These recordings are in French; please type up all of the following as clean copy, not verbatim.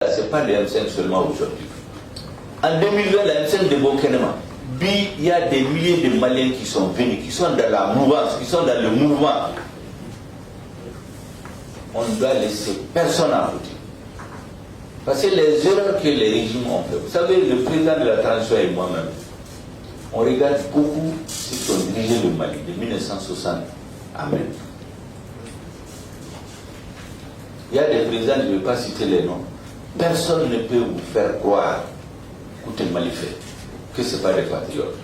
Ce n'est pas le M5 seulement aujourd'hui. En 2020, la M5 de Bokenema, il y a des milliers de Maliens qui sont venus, qui sont dans la mouvance, qui sont dans le mouvement. On ne doit laisser personne à côté. Parce que les erreurs que les régimes ont fait, vous savez, le président de la transition et moi-même, on regarde beaucoup ceux qui ont dirigé le Mali de 1960 à maintenant. Il y a des présidents, je ne vais pas citer les noms, personne ne peut vous faire croire que le Mali fait, que ce n'est pas des patriotes.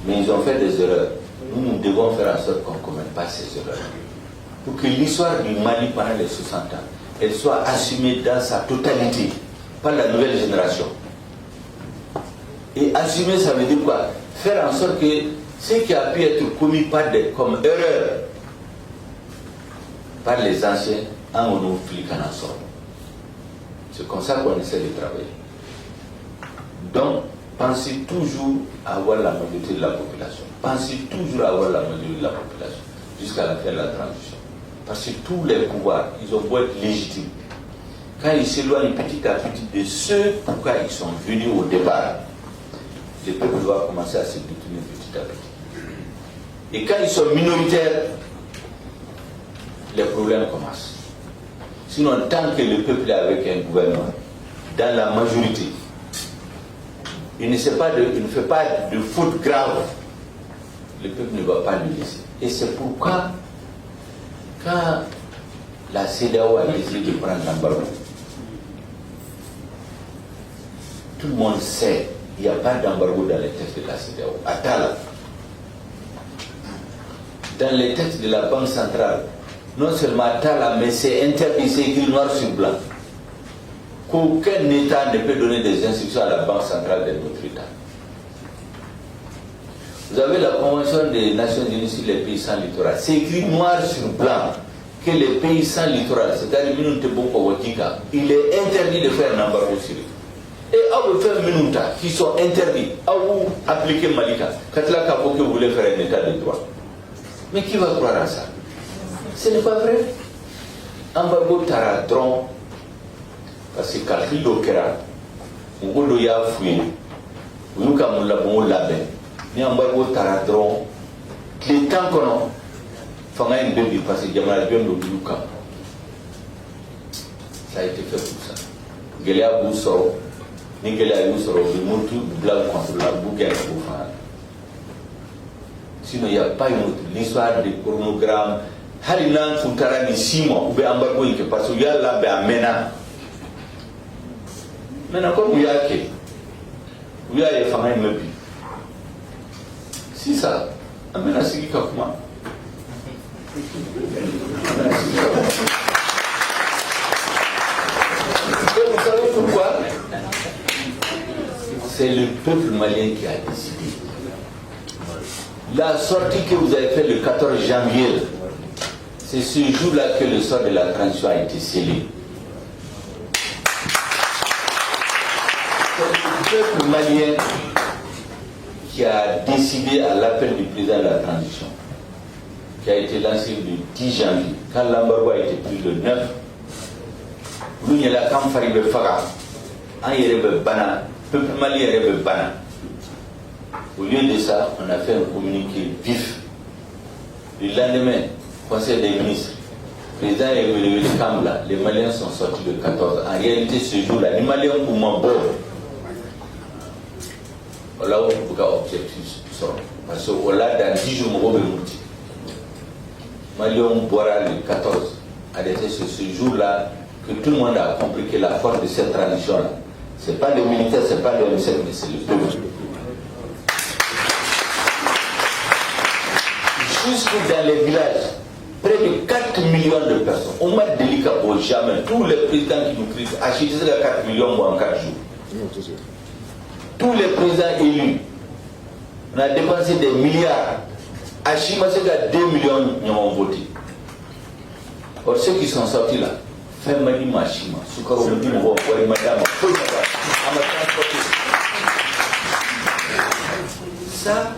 Mais ils ont fait des erreurs. Nous devons faire en sorte qu'on ne commette pas ces erreurs. Pour que l'histoire du Mali pendant les 60 ans, elle soit assumée dans sa totalité par la nouvelle génération. Et assumer, ça veut dire quoi? Faire en sorte que ce qui a pu être commis comme erreur par les anciens, en nous fliquant ensemble. C'est comme ça qu'on essaie de travailler. Donc, pensez toujours à avoir la majorité de la population. Pensez toujours à avoir la majorité de la population jusqu'à la fin de la transition. Parce que tous les pouvoirs, ils ont beau être légitimes. Quand ils s'éloignent petit à petit de ceux pourquoi ils sont venus au départ, le peuple doit commencer à se détourner petit à petit. Et quand ils sont minoritaires, les problèmes commencent. Sinon, tant que le peuple est avec un gouvernement, dans la majorité, il ne fait pas de faute grave, le peuple ne va pas le laisser. Et c'est pourquoi, quand la CEDEAO a décidé de prendre l'embargo, tout le monde sait qu'il n'y a pas d'embargo dans les textes de la CEDEAO. Atala. Dans les textes de la Banque centrale, non seulement Atala, mais c'est interdit, c'est écrit noir sur blanc, qu'aucun État ne peut donner des instructions à la Banque centrale de notre État. Vous avez la Convention des Nations Unies sur les pays sans littoral. C'est écrit noir sur blanc que les pays sans littoral, c'est-à-dire il est interdit de faire un embargo sur eux. Et à vous faire Minunta, qui sont interdits, à vous appliquer Malika, quand la Kapoke voulait faire un état de droit. Mais qui va croire à ça? Ce n'est pas vrai. Embargo Taradron, parce que quand il okera, on a ya fouillé, on a la bon labé, mais embargo Taradron, les temps qu'on a, faut un bébé parce que Jamal bien le Luka. Ça a été fait pour ça. Gélia Boussoro, ni Gélia Boussoro, le Moutou, blanc contre la bouquet pour faire. Sinon, il n'y a pas une autre. L'histoire des chronogrammes, Halinan Foutara ni Simon, ou bien embargo, parce qu'il y a là, ben, Mena. Maintenant, comme il y a qui, il y a les femmes qui me disent, si ça, amène à ce qui comment. Et vous savez pourquoi? C'est le peuple malien qui a décidé. La sortie que vous avez faite le 14 janvier, c'est ce jour-là que le sort de la transition a été scellé. C'est le peuple malien qui a décidé à l'appel du président de la transition, qui a été lancé le 10 janvier, quand l'embargo a été pris le 9, nous y a la campagne de Faga, un yérebe bana, peuple malien yérebe bana. Au lieu de ça, on a fait un communiqué vif. Le lendemain, Conseil des ministres, le président est venu le Kambla, les Maliens sont sortis le 14. En réalité, ce jour-là, les Maliens pour mon bord. Voilà où on a objectif. Parce que là, dans 10 jours, on va monter. Maliens boira le 14. C'est ce jour-là que tout le monde a compris que la force de cette tradition-là, ce n'est pas les militaires, ce n'est pas le M5, mais c'est le peuple. Jusque dans les villages, près de 4 millions de personnes. On m'a délicat pour jamais. Tous les présidents qui nous crient, acheter 4 millions en 4 jours. Tous les présidents élus, on a dépensé des milliards. Achima, c'est 2 millions qui ont voté. Or, ceux qui sont sortis là, Femani Machima, Soukaro Moudimo, Madame, ça,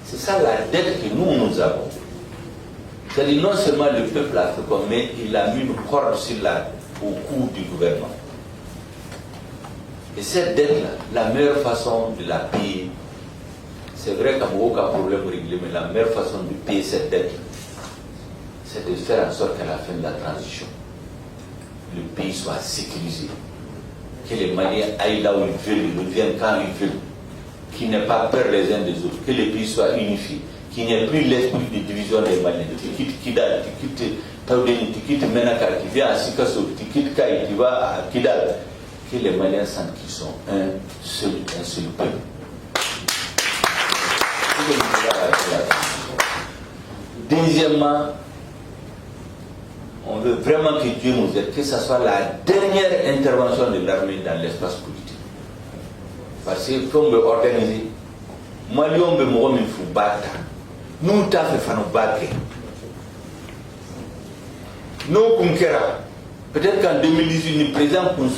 c'est ça la dette que nous avons. C'est-à-dire non seulement le peuple africain, mais il a mis une corde sur la au cours du gouvernement. Et cette dette-là, la meilleure façon de la payer, c'est vrai qu'il n'y a aucun problème réglé, mais la meilleure façon de payer cette dette, c'est de faire en sorte qu'à la fin de la transition, le pays soit sécurisé, que les Maliens aillent là où ils veulent, ils reviennent quand ils veulent, qu'il n'y ait pas peur les uns des autres, que les pays soient unifiés, qu'il n'y ait plus l'esprit de division des Maliens. Tu quittes Kidal, tu quittes Taoudeni, tu quittes Menaka, tu viens à Sikasso, tu quittes Kaï, tu vas à Kidal. Que les Maliens sentent qu'ils sont un seul peuple. Deuxièmement, on veut vraiment que Dieu nous aide, que ce soit la dernière intervention de l'armée dans l'espace politique. Parce qu'il faut me organiser. Moi, je me suis battu. Nous, nous avons battu. Nous, peut-être qu'en 2018, nous présentons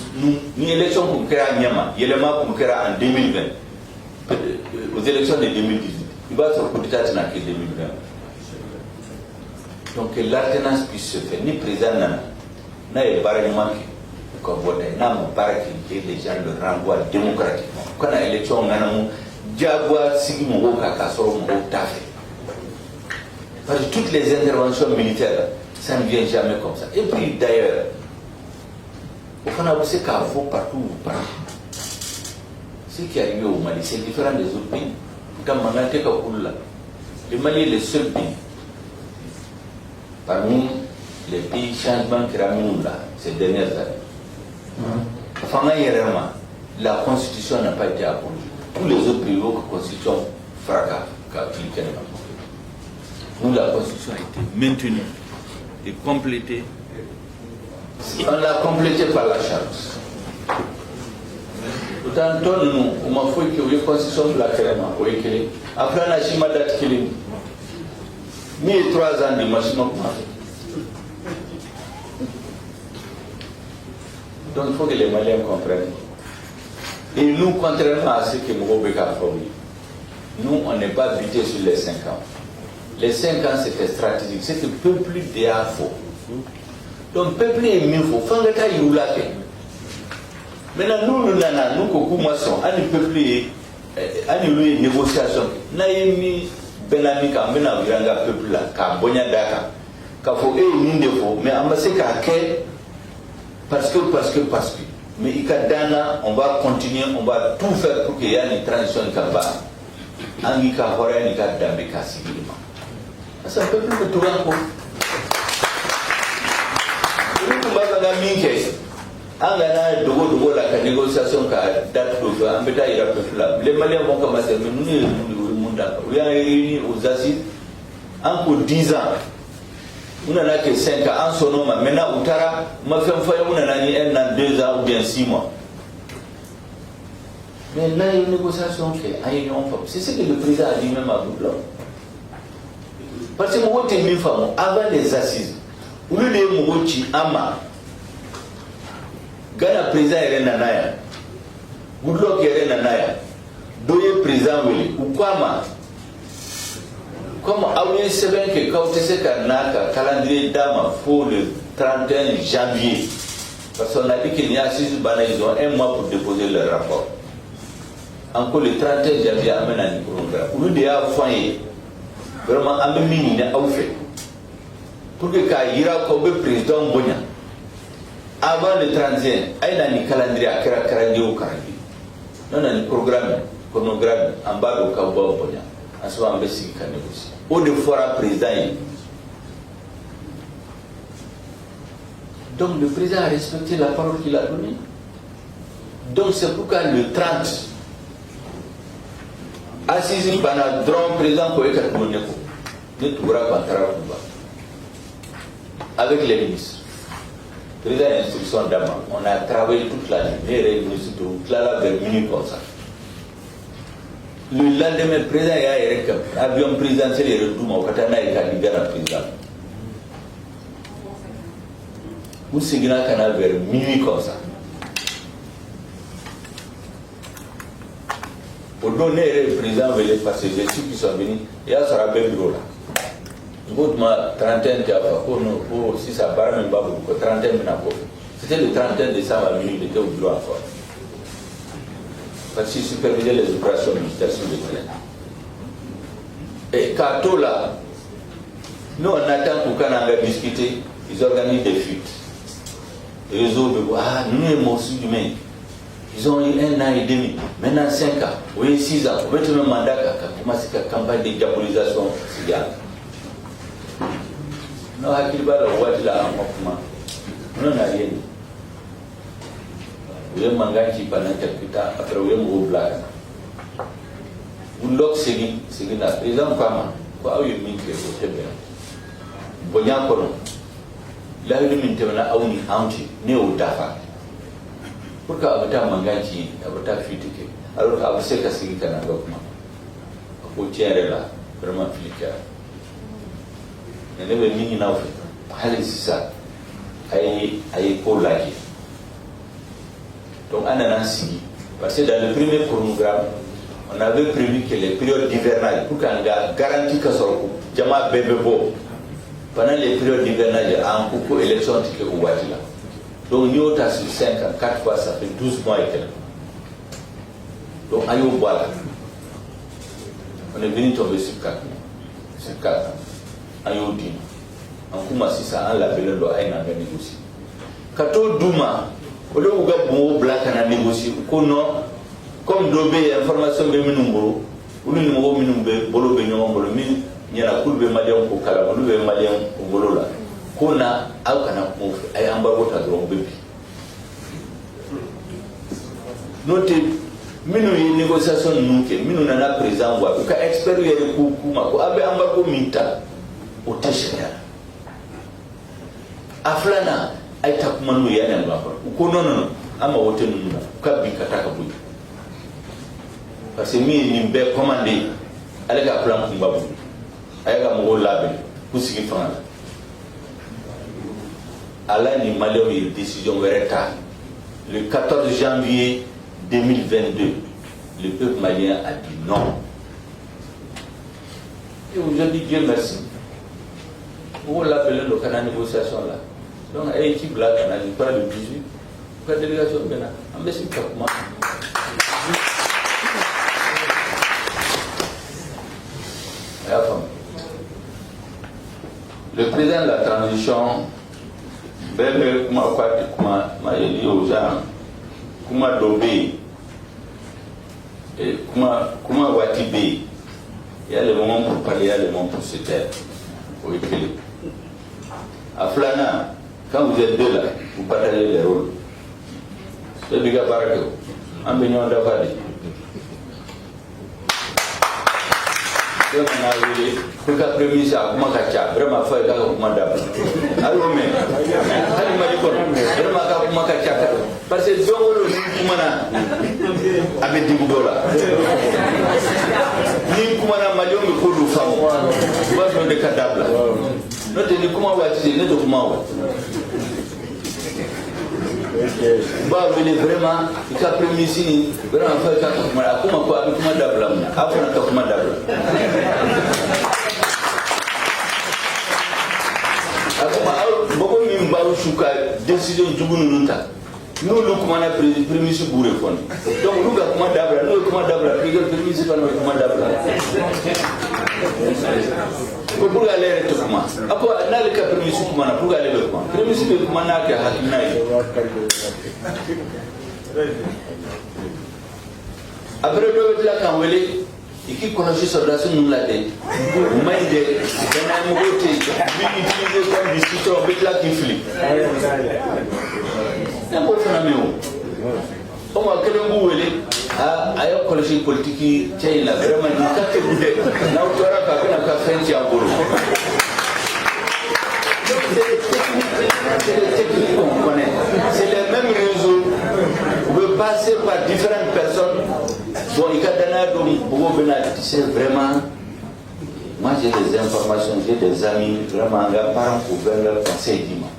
une élection pour Nyama, il y a en 2020, aux élections de 2018. Il va se retrouver en 2020. Donc que l'alternance puisse se faire, ni président n'a pas manqué. Comme vous avez dit, les gens le renvoient démocratiquement. Quand la élection, on a Diagua, Sigmo, Kakasoro, Tafé. Parce que toutes les interventions militaires, ça ne vient jamais comme ça. Et puis d'ailleurs, au fond, vous savez qu'à vous, partout où vous parlez, ce qui est arrivé au Mali, c'est différent des autres pays. Dans Mangaté, le Mali est le seul pays. Parmi les pays changements qui ramènent là, ces dernières années. La constitution n'a pas été abolie. Tous les autres pays ont la constitution fracas. Nous, la constitution a été maintenue et complétée. On l'a complétée par la charte. Pourtant, nous, on m'a fait qu'il y ait une constitution de la Kéréma. Après, on a chima date qu'il y a 3 ans de machine. Donc il faut que les Maliens comprennent. Et nous, contrairement à ce que Mourobeka a formé, nous, on n'est pas buté sur les 5 ans. Les 5 ans, c'était stratégique. C'est que le peuple est à faux. Donc le peuple est mieux faux. Fangata il roule. Maintenant, nous, beaucoup moissons, on peuple est une négociation. Naïmi, Benami, Kambena, Viranga, peuple là, Kambonya Daka, Kafo et Nindefo, mais Ambassé Kake, parce que. Mais Ikadana, on va continuer, on va tout faire pour qu'il y ait une transition capable. Angika Hora, Nika Dambeka, civilement. C'est un peuple de Touranko. Angana dogo la négociation qu'a date d'aujourd'hui, embêta ira peuple là. Les Maliens vont commencer, mais nous on est réunis aux assises encore 10 ans. On a que 5 ans, en son nom, maintenant, Outara, ma femme Faya, on a 1 an, 2 ans ou bien 6 mois. Mais là, il y a une négociation qui est à union femme. C'est ce que le président a dit même à Boudlon. Parce que moi, je suis femme, avant les assises, au lieu de Mouti Ama, Gana président est Renanaya, Boudlon est Renanaya, Doye président, ou Kwama. Comme Aouye Seben que quand tu sais qu'un calendrier d'âme pour le 31 janvier, parce qu'on a dit qu'il y a 6 bananes, ils ont 1 mois pour déposer leur rapport. Encore le 31 janvier, amène un programme. Pour nous, il y a un foyer. Vraiment, un mini n'a pas fait. Pour que quand il y a comme président Bonia, avant le 31, il y a un calendrier à Karandi ou Karandi. Non, il y a un programme, chronogramme, en bas de Kabo Bonia. En ce moment, il y a un négocier. Au de fora président. Donc le président a respecté la parole qu'il a donnée. Donc c'est pourquoi le 30, assise pendant le président pour être avec les ministres. Président d'instruction d'Ama, on a travaillé toute la journée, les ministres de là vers minuit comme ça. Le lendemain, le président a avion présidentiel et retour au Katana et Kanigana président. Vous seguez un canal vers minuit comme ça. Pour donner le président veut passer les ceux qui sont venus, il y a ce rabais bureau là. Je vous demande 31 diapos, si ça barre même pas beaucoup, 31 minutes. C'était le 31 décembre à minuit, il était au bureau encore. Parce qu'il supervisait les opérations militaires sur le terrain. Et Kato là, nous on attend pour qu'on en discuter, ils organisent des fuites. Les réseaux de nous les morceaux humains. Ils ont eu 1 an et demi, maintenant 5 ans, oui 6 ans, on va le mandat qui a commencé la campagne de diabolisation cigale. Nous avons dit que nous avons nous n'avons rien. Vous avez mangé pendant quelques temps, après vous avez mangé blague. Vous l'avez segui, la présidente Kama, quoi vous avez mis que vous avez bien. Bonjour Kono, là vous avez mis que vous avez mis anti, néo dafa. Pourquoi vous avez mangé, vous avez fuité. Alors vous savez que c'est un document. Vous tiendrez là, vraiment fliqué. Il y a des mini naufs, c'est ça. Aïe collage. Donc, on a ainsi. Parce que dans le premier chronogramme, on avait prévu que les périodes hivernales, pour qu'on garantisse que ça Jama Bébébo, pendant les périodes d'hivernage, en beaucoup d'élections au Ouadila. Donc, nous avons sur 5 ans, 4 fois, ça fait 12 mois et quelques. Donc, aïe au bois. On est venu tomber sur 4 mois. Sur 4 ans. Aïe au dîme. En commençant ça, on l'a appelé le droit à négocier. Quand on Douma, au lieu de bon black à négocier, comme Dobé, information de Minumbo, ou le numéro Minumbe, Bolo Benyon, Bolo Min, il y a la cour de Malian pour Calabou, le Malien au Bolola. Qu'on a, à un embargo à grand bébé. Notez, Minou négociation nous, Minou n'a pas présent, ou qu'à expérimenter le coup, ou à embargo Minta, au Téchéa. Aflana aita kuma no yana ba ko non ama wote nuna ka bi kataka bu parce que mi ni be commander ale ga plan kumba bu ay ga mo labe ku sigi fana ala ni malheureux une décision vereta le 14 janvier 2022 le peuple malien a dit non et aujourd'hui Dieu merci on l'appelle le canal de négociation là. Donc, il y a une équipe là, on pas le 18, la délégation de Bénin. Le président de la transition, Bébé, m'a dit aux gens, comment Dobé, et comment Watibé, il y a le moment pour parler, il y a le moment pour se taire, pour écrire. À Flana, quand vous êtes deux là, vous partagez les rôles. C'est du gars pareil. En baignant d'Avadi. Donc on a vu, pour qu'après midi, ça a commencé à vraiment faire un commandable. Alors, mais, vraiment, parce que Dongolo, Kumana, avec Dimbola. Ni Kumana, Malion, le coup de femme. Tu vas faire des cadavres. Notre comment va être le document. Bah, vous voulez vraiment, il y a pris ici, vraiment faire comment d'abord, après un document d'abord. Beaucoup de gens ont décidé de nous faire. Nous, nous avons pris sur Bourré. Donc, nous avons d'abord, nous avons d'abord, nous avons d'abord. Pour aller tout comment après n'a le cas permis sur comment pour aller le comment permis sur comment n'a qu'à hakinaï après le là quand vous allez et qui connaît soldat nous l'a dit vous m'aidez dans un mot qui utilisé comme du citron avec la qui flippe c'est un bon phénomène on va que le mot à un collège politique qui est là vraiment du cas que vous êtes là où tu auras pas qu'un café qui a boulot c'est les mêmes réseaux vous pouvez passer par différentes personnes bon il y a donc c'est vraiment moi j'ai des informations j'ai des amis vraiment les parents ouverts leur conseil dimanche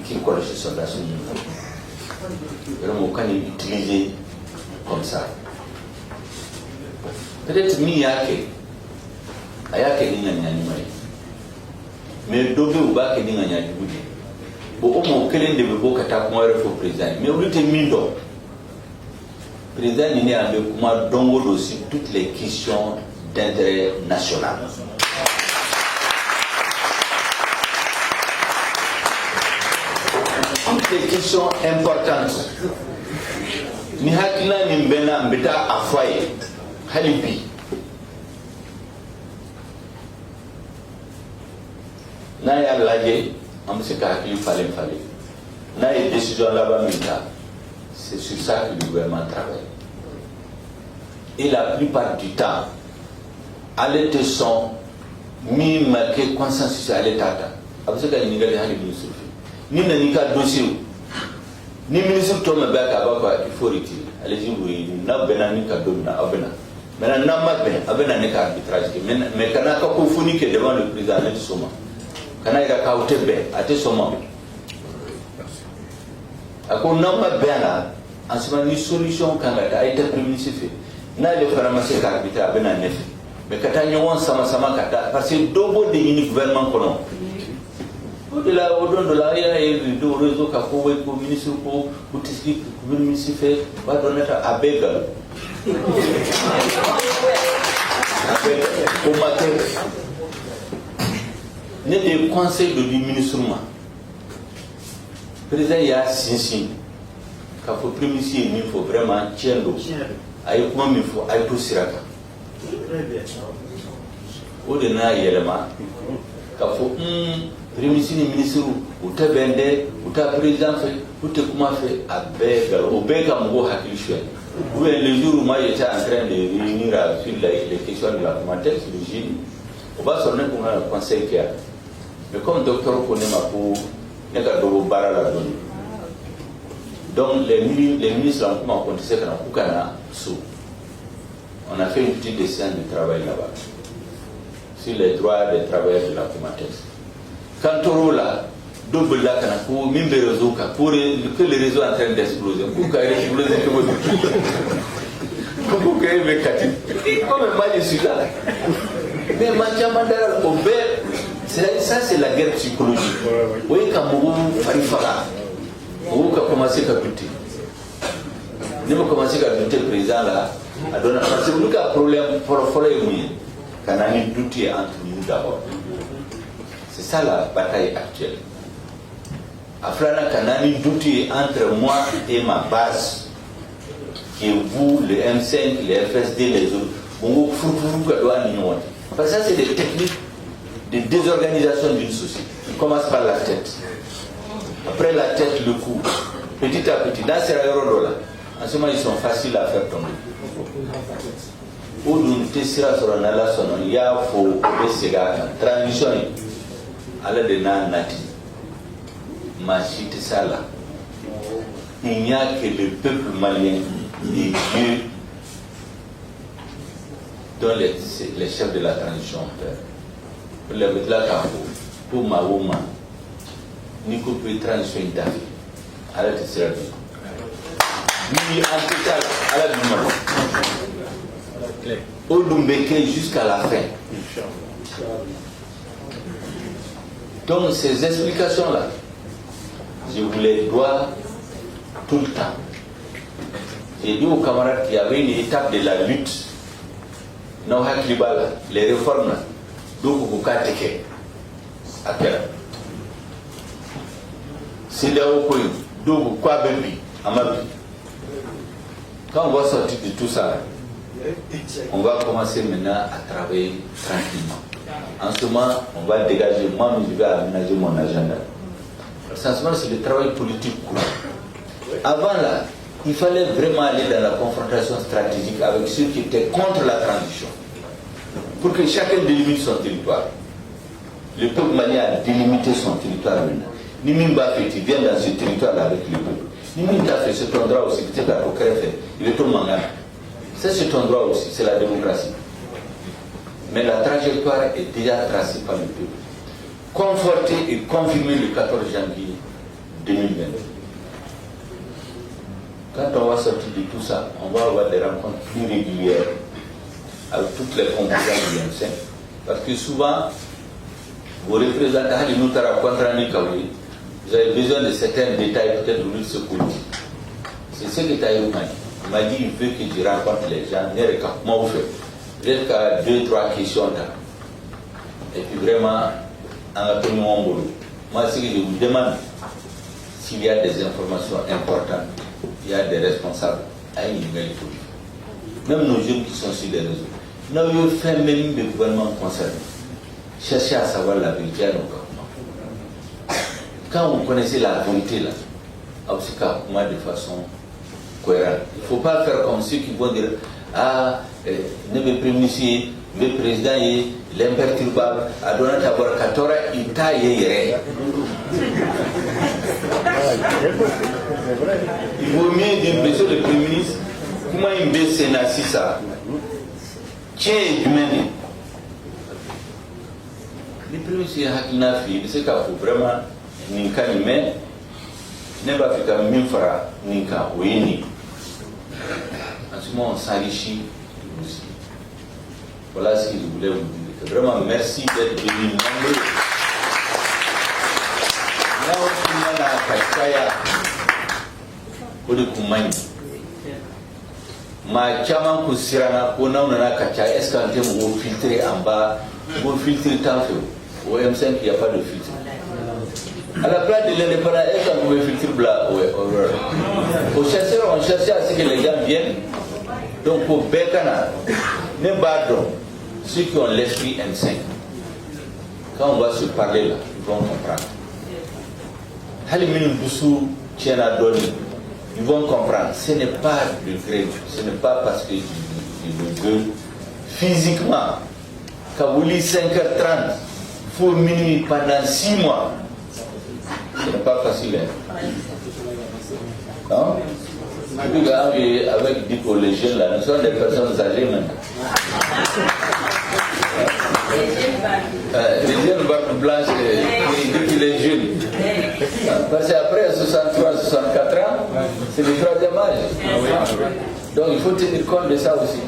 qui collège soldat vraiment quand ils utilisent comme ça. Peut-être mi yake ayake ni nganya ni mai. Mais dobe ubake ni nganya ni budi. Bon, on crée des bébés qui attaquent moi le président. Mais on était mis donc. Le président n'est avec moi donc aussi toutes les questions d'intérêt national. Toutes les questions importantes. Ni hakila ni mbena mbeta afaye halibi. Na ya laje am se ka hakili fallait. Na ya décision là-bas maintenant. C'est sur ça que le gouvernement travaille. Et la plupart du temps, à l'état son mi marqué consensus à l'état. Après ça, il y a des ministres. Ni n'a dossier. Ni ministre Thomas Baka il faut retirer. Allez-y, oui, n'a benani kadona abena. Maintenant, n'a pas ben abena n'est qu'arbitrage. Mais quand on a confondu que devant le président de Soma, quand on a été ben à tes Soma. À quoi n'a pas ben là, en ce moment une solution quand on a été premier ministre fait. N'a le pharmacien qu'arbitre abena neuf. Mais quand on a sama kata parce que double de unique gouvernement qu'on au-delà de là, il y a un réseau qui a fait le ministre pour le ministre fait va donner à Bégal. Pour matin, il y a des conseils du ministre. Le président il y a 6 signes. Quand il faut le ministre, il faut vraiment tirer l'eau. Il faut aller pour Siraka. Au-delà, il y a l'élément. Quand il faut le ministre, ou te vende, ou te président fait, ou te comment fait à Bégal, au Bégal, on va hakilicher. Le jour où moi j'étais en train de réunir sur les questions de la commentaire sur le GIN, on va sonner pour un conseil qui a. Mais comme le docteur connaît ma peau, il n'y a pas de barre à la donne. Donc les ministres ont commencé à on a fait une petite séance de travail là-bas sur les droits des travailleurs de la commentaire. Quand on là, double là, pour que le réseau est en train d'exploser, pour qu'il explose, pour qu'il y ait comme moi je suis là. Mais ça c'est la guerre psychologique. Oui, quand vous farifara, vous commencez à douter. Vous commencez à douter le président là, parce que vous avez un problème pour le moment, quand on a un doute entre nous d'abord. C'est ça la bataille actuelle. Aflana Kanani douté entre moi et ma base, qui est vous, le M5, les FSD, les autres. Parce que ça, c'est des techniques de désorganisation d'une société. On commence par la tête. Après la tête, le cou. Petit à petit. Dans ces aérodoles, en ce moment, ils sont faciles à faire tomber. Il y a transition. Allah de na nati machite sala il n'y a que le peuple malien et Dieu dont les chefs de la transition pour les mettre là pour ma woman ni qu'on peut transition d'avis Allah te sera lui en total Allah du mal au Lumbeke jusqu'à la fin. Donc ces explications-là, je vous les dois tout le temps. J'ai dit aux camarades qu'il y avait une étape de la lutte. Les réformes, donc vous catechez. C'est là où donc quoi baby, Amabi. Quand on va sortir de tout ça, on va commencer maintenant à travailler tranquillement. En ce moment, on va dégager, moi je vais aménager mon agenda. Sincèrement, c'est le travail politique. Avant là, il fallait vraiment aller dans la confrontation stratégique avec ceux qui étaient contre la transition. Pour que chacun délimite son territoire. Le peuple malien a délimité son territoire maintenant. Nimimba fait, il vient dans ce territoire-là avec le peuple. Nimimba fait, c'est ton droit aussi, peut-être à Kokere fait, il est tout mangana. C'est ton droit aussi, c'est la démocratie. Mais la trajectoire est déjà tracée par le peuple. Conforté et confirmé le 14 janvier 2020. Quand on va sortir de tout ça, on va avoir des rencontres plus régulières avec toutes les composantes du M5. Parce que souvent, vos représentants, nous vous avez besoin de certains détails, peut-être de ce côté. C'est ce que Taïrou m'a dit. Il m'a dit, il veut que je rencontre les gens, comment vous faites. Peut-être qu'à 2-3 questions là. Et puis vraiment, en tout mon boulot. Moi, ce que je vous demande, s'il y a des informations importantes, il y a des responsables à une nouvelle politique. Même nos jeunes qui sont sur les réseaux. Nous avons fait même le gouvernement concerné. Chercher à savoir la vérité à nos gouvernements. Quand vous connaissez la vérité là, aussi comment de façon cohérente. Il ne faut pas faire comme ceux qui vont dire ah, ne me prémunissez, le président est l'imperturbable, à donner d'abord 14 il taille. Il vaut mieux dire monsieur le Premier ministre, comment il baisse ça? Tiens, du menu. Le Premier ministre a fait, c'est qu'il faut vraiment Ninka Nime, ne pas faire même fera Ninka Oini. En ce moment, on s'enrichit aussi. Voilà ce que je voulais vous dire. Vraiment, merci d'être venu nombreux. Là, on a Kachaya pour le Koumaï. Ma chama kusirana ko nauna Kachaya, est-ce qu'un thème vous filtrer en bas, vous filtrer tant fait. Au M5, il n'y a pas de filtre. À la place de l'indépendance, est-ce qu'on pouvait filtrer blanc? Au chercheur, on cherchait à ce que les gens viennent. Donc, pour Bekana, ne pardon, ceux qui ont l'esprit M5, quand on va se parler là, ils vont comprendre. Halimine Boussou, Tiena Doni, ils vont comprendre. Ce n'est pas le gré, ce n'est pas parce qu'ils le veulent. Physiquement, Kabouli 5h30, il faut minuit pendant 6 mois. Ce n'est pas facile. Hein? Non? Avec Dico, les jeunes là, nous sommes des personnes âgées maintenant. Les jeunes barbes blanches, les jeunes. Parce qu'après 63, 64 ans, c'est le 3e âge. Donc il faut tenir compte de ça aussi.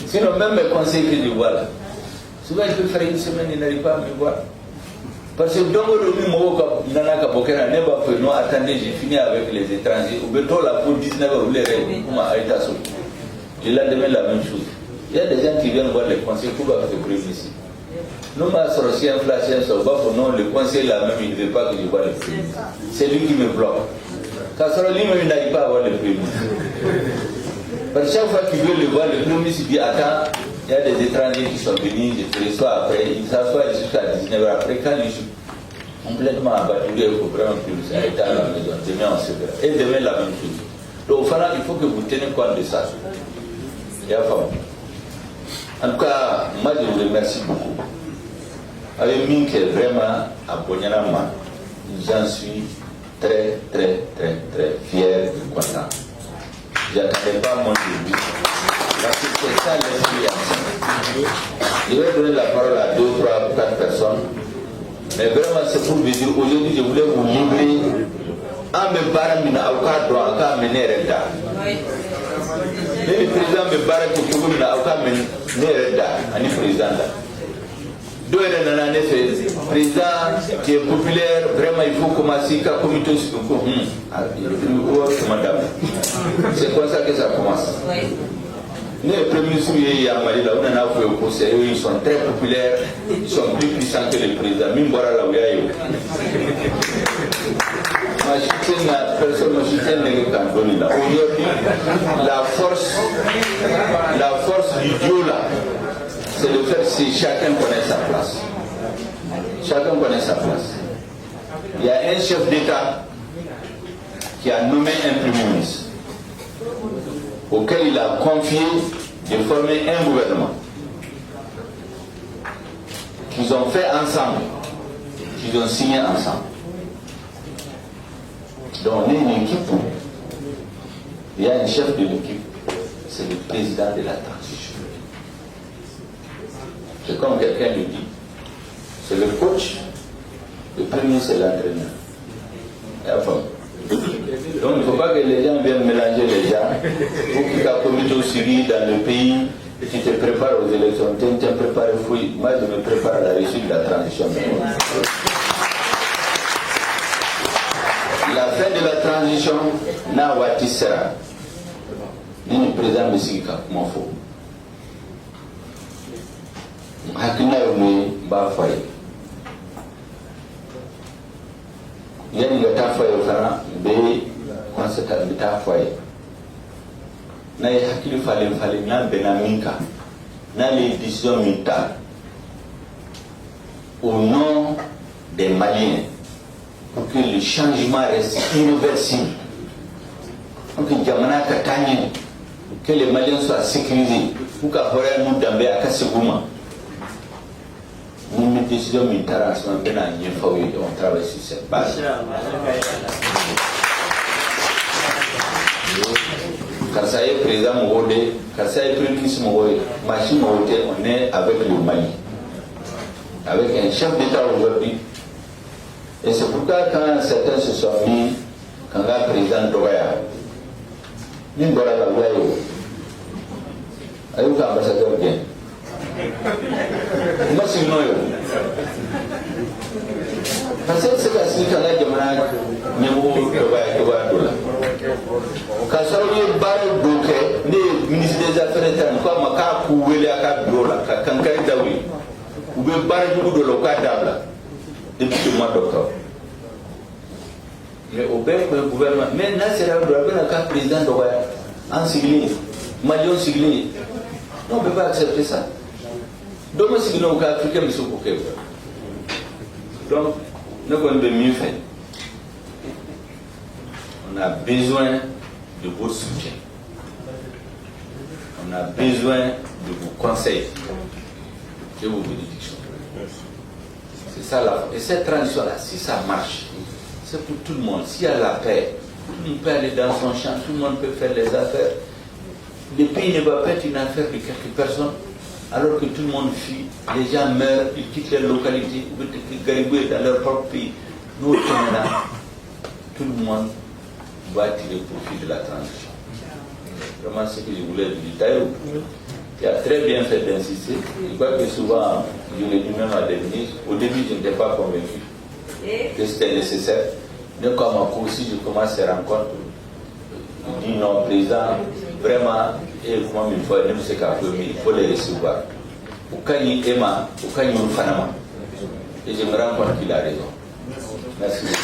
Sinon, même mes conseils que je vois là, souvent je peux faire une semaine, il n'arrive pas à me voir. Parce que dans le moment où il a non, attendez, j'ai fini avec les étrangers. Au béton, la pour 19 h les règles. Et là, demain, la même chose. Il y a des gens qui viennent voir les conseils pour faire le premier ici. Nous, ma sorcière, inflation, ça va pour non, le conseil là même, il ne veut pas que je vois le premier. C'est lui qui me bloque. Quand ça, lui-même, il n'arrive pas à voir le premier. Parce que chaque fois qu'il veut le voir, le premier il dit attends. Il y a des étrangers qui sont venus, je te reçois après, ils s'assoient jusqu'à 19h après. Quand je suis complètement abattu, il faut vraiment plus ça. Il est à la maison, demain on se verra. Et demain la même chose. Donc au final, il faut que vous teniez compte de ça. En tout cas, moi je vous remercie beaucoup. Avec Mink est vraiment à Bonyarama, j'en suis très fier et content. Je n'attendais pas mon début. Parce que c'est ça l'esprit. Je vais donner la parole à 2, 3, 4 personnes. Mais vraiment, c'est pour vous dire, aujourd'hui, je voulais vous livrer en me barrant au cadre, en cas mener Reda. Le président me barre pour que vous me mener Reda, le président. Deux années, c'est président qui est populaire, vraiment, il faut commencer à comité madame. C'est comme ça que ça commence. Les premiers ministres, on a fait au conseil, ils sont très populaires, ils sont plus puissants que le président. Même voilà là où il y a eu. Personne ne soutient les candidats. Aujourd'hui, la force du Dieu là, c'est de faire si chacun connaît sa place. Chacun connaît sa place. Il y a un chef d'État qui a nommé un premier ministre, auquel il a confié de former un gouvernement qu'ils ont fait ensemble, qu'ils ont signé ensemble. Donc on est une équipe, il y a un chef de l'équipe, c'est le président de la transition. C'est comme quelqu'un le dit, c'est le coach, le premier c'est l'entraîneur. Donc il ne faut pas que les gens viennent mélanger les gens. Pour qu'il y ait un comité suivi dans le pays, tu te prépares aux élections, tu te prépares aux fouilles. Moi je me prépare à la réussite de la transition. transition n'a wati sera ni président Messika comment faut hakina yo ba fay yani ga ta fay fana be conséquence bi ta fay na ye hakili falen na benaminka na les décisions militaires au nom des Maliens pour que le changement reste irréversible, pour que les Maliens soient sécurisés, pour que nous d'ambé à Kassegouma. Nous mettons décision militaire en ce moment, on travaille sur cette base. Quand ça est président Mourodé, quand ça est premier ministre Mourodé, machine Mourodé, on est avec le Mali, avec un chef d'État aujourd'hui. Et c'est pourquoi quand certains se sont mis, quand le président Dogaya, nous avons la loi, ayuka ambassadeur bien. Moi c'est non. Parce que c'est parce que quand la jamana nyemo Dogaya dola. Quand ça y barre donc les ministres des affaires étrangères quoi maka kuwele aka dola quand kai dawi ou be barre du de l'ocadable. Depuis le mois d'octobre. Mais au gouvernement, mais c'est là où le président doit en signé, Malion signé. Non, on ne peut pas accepter ça. Donc, on signe au cas africain, monsieur Kouké. Donc, nous avons mieux fait. On a besoin de votre soutien. On a besoin de vos conseils, de vos bénédictions. C'est ça là. Et cette transition-là, si ça marche, c'est pour tout le monde. S'il y a la paix, tout le monde peut aller dans son champ, tout le monde peut faire les affaires. Le pays ne va pas être une affaire de quelques personnes, alors que tout le monde fuit. Les gens meurent, ils quittent leur localité, ils garibouillent dans leur propre pays. Nous, au Canada, tout le monde doit tirer profit de la transition. Vraiment, ce que je voulais dire. D'ailleurs, il a très bien fait d'insister. Je crois que souvent, je l'ai dit même à des ministres, au début, je n'étais pas convaincu que c'était nécessaire. Mais comme aussi, je commence à rencontrer, je dis non, président, vraiment, et comment il faut, il faut les recevoir. Au cas où il Emma, au cas où il Fanama. Et je me rends compte qu'il a raison. Merci beaucoup.